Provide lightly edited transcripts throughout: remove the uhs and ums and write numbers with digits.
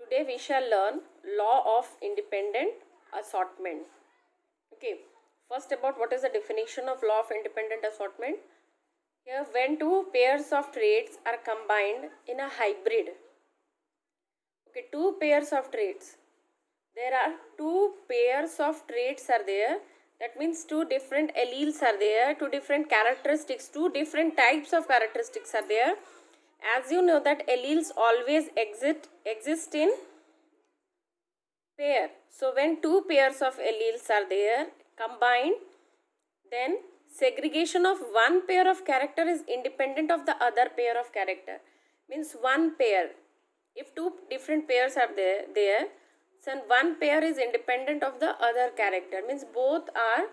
Today we shall learn law of independent assortment. Okay, first about what is the definition of law of independent assortment. Here, when two pairs of traits are combined in a hybrid. Okay, two pairs of traits. There are two pairs of traits are there. That means two different alleles are there, two different characteristics, two different types of characteristics are there. As you know that alleles always exist in pair. So when two pairs of alleles are there combined, then segregation of one pair of character is independent of the other pair of character. Means one pair. If two different pairs are there, then one pair is independent of the other character. Means both are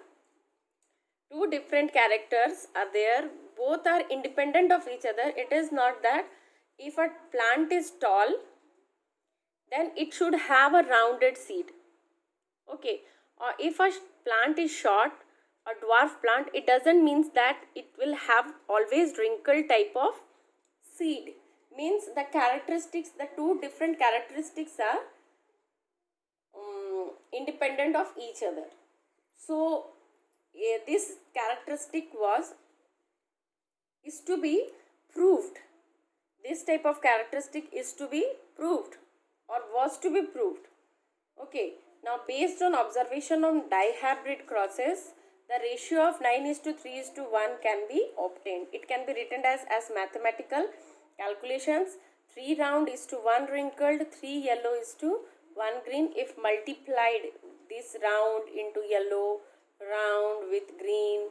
two different characters are there. Both are independent of each other. It is not that if a plant is tall, then it should have a rounded seed. Okay, or if a plant is short, a dwarf plant, it doesn't mean that it will have always wrinkled type of seed. Means the characteristics, the two different characteristics are independent of each other. So this characteristic is to be proved. This type of characteristic is to be proved or was to be proved. Okay, now based on observation on dihybrid crosses, the ratio of 9:3:1 can be obtained. It can be written as mathematical calculations. 3 round is to 1 wrinkled, 3 yellow is to 1 green. If multiplied this round into yellow, round with green,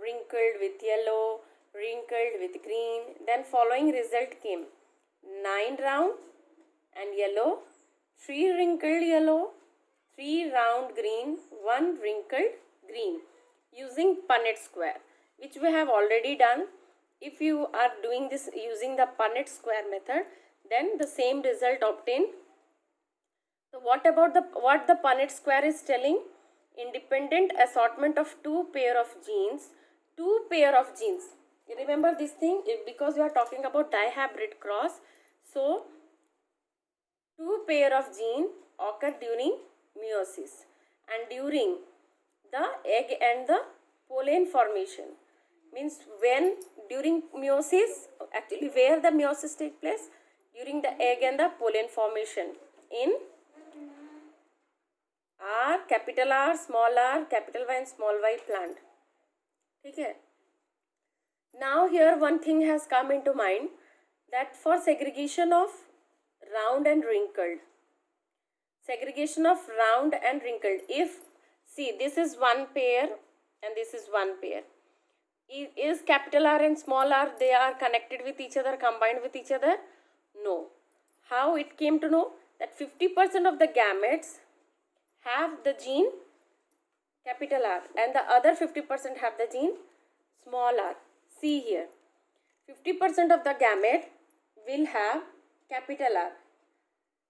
wrinkled with yellow, wrinkled with green, then following result came 9 round and yellow, 3 wrinkled yellow, 3 round green, 1 wrinkled green using Punnett square, which we have already done. If you are doing this using the Punnett square method, then the same result obtained. So what about what the Punnett square is telling? Independent assortment of two pair of genes. Two pair of genes. You remember this thing because we are talking about dihybrid cross. So two pair of gene occur during meiosis and during the egg and the pollen formation. Means when during meiosis, actually where the meiosis take place? During the egg and the pollen formation in R, capital R, small r, capital Y and small y plant. Okay. Now here one thing has come into mind, that for segregation of round and wrinkled, if see this is one pair and this is one pair, is capital R and small r, they are connected with each other, combined with each other? No. How it came to know? That 50% of the gametes have the gene capital R and the other 50% have the gene small r. See here, 50% of the gamete will have capital R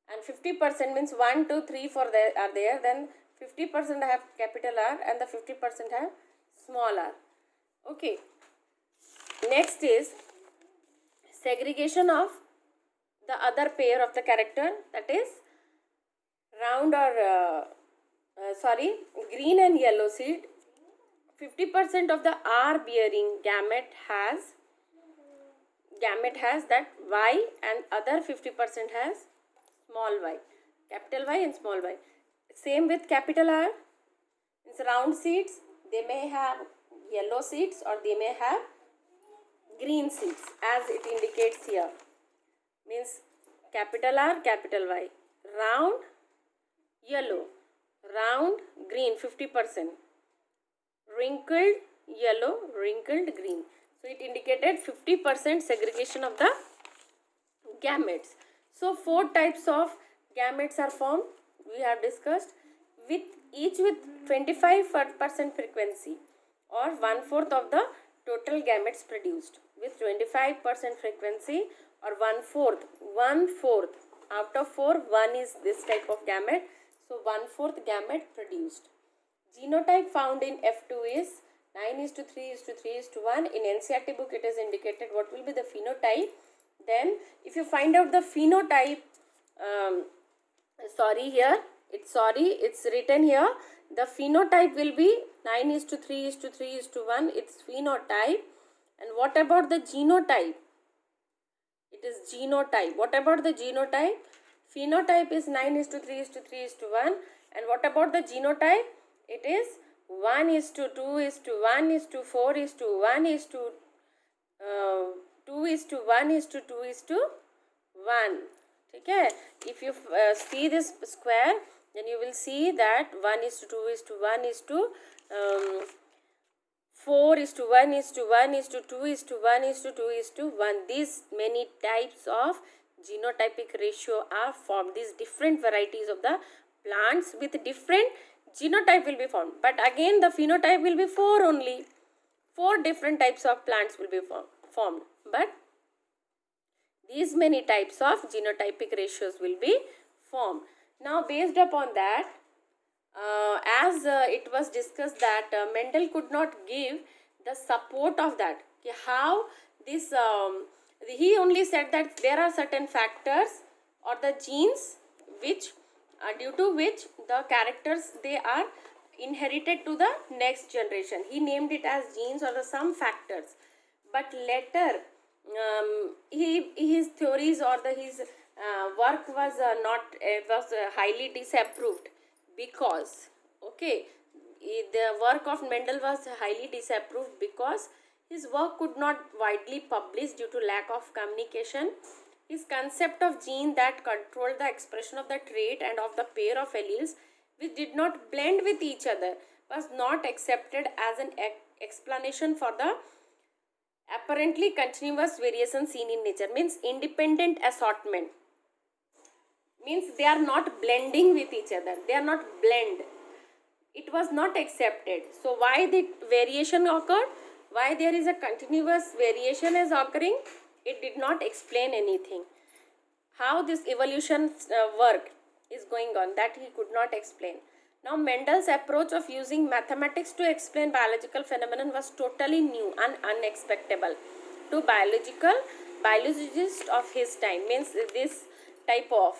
and 50% means 1, 2, 3, 4 are there, then 50% have capital R and the 50% have small r. Okay, next is segregation of the other pair of the character, that is round or green and yellow seed. 50% of the R bearing gamete has that Y and other 50% has small y, capital Y and small y. Same with capital R. It's round seeds, they may have yellow seeds or they may have green seeds as it indicates here. Means capital R, capital Y, round yellow, round green 50%, wrinkled yellow, wrinkled green. So it indicated 50% segregation of the gametes. So 4 types of gametes are formed, we have discussed, with each with 25% frequency or 1/4 of the total gametes produced, with 25% frequency or 1/4 out of 4, 1 is this type of gamete. So 1/4 gamete produced. Genotype found in F2 is 9:3:3:1. In NCERT book it is indicated what will be the phenotype. Then if you find out the phenotype it's written here, the phenotype will be 9:3:3:1, it's phenotype. And what about the genotype? It is genotype. What about the genotype? Phenotype is 9:3:3:1. And what about the genotype? It is 1:2:1:4:1:2 2:1:2:1. Okay, if you see this square, then you will see that 1:2:1:4:1:1:2:1:2:1. These many types of genotypic ratio are formed. These different varieties of the plants with different genotype will be formed. But again, the phenotype will be 4 only. 4 different types of plants will be formed. But these many types of genotypic ratios will be formed. Now, based upon that, as it was discussed that Mendel could not give the support of that. How this, he only said that there are certain factors or the genes which, due to which the characters they are inherited to the next generation. He named it as genes or the some factors. But later, his theories or his work was highly disapproved, because the work of Mendel was highly disapproved because his work could not widely publish due to lack of communication. His concept of gene that controlled the expression of the trait and of the pair of alleles which did not blend with each other was not accepted as an explanation for the apparently continuous variation seen in nature. Means independent assortment, means they are not blending with each other, they are not blend. It was not accepted. So why the variation occurred? Why there is a continuous variation is occurring? It did not explain anything. How this evolution work is going on, that he could not explain. Now, Mendel's approach of using mathematics to explain biological phenomenon was totally new and unexpected to biologists of his time. Means this type of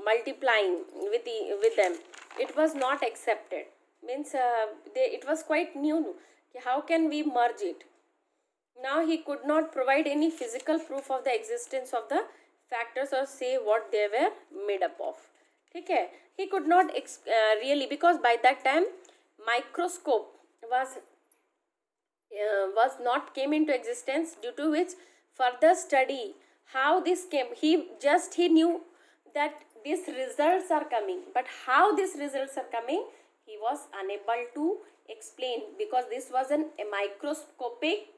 multiplying with them, it was not accepted. Means it was quite new. How can we merge it? Now he could not provide any physical proof of the existence of the factors or say what they were made up of. Okay, he could not really, because by that time microscope was not came into existence, due to which further study how this came, he knew that these results are coming, but how these results are coming he was unable to explain, because this was a microscopic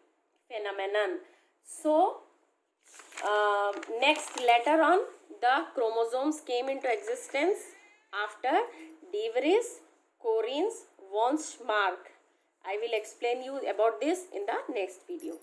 phenomenon. So next, later on, the chromosomes came into existence after De Vries, Correns, von Schmarck. I will explain you about this in the next video.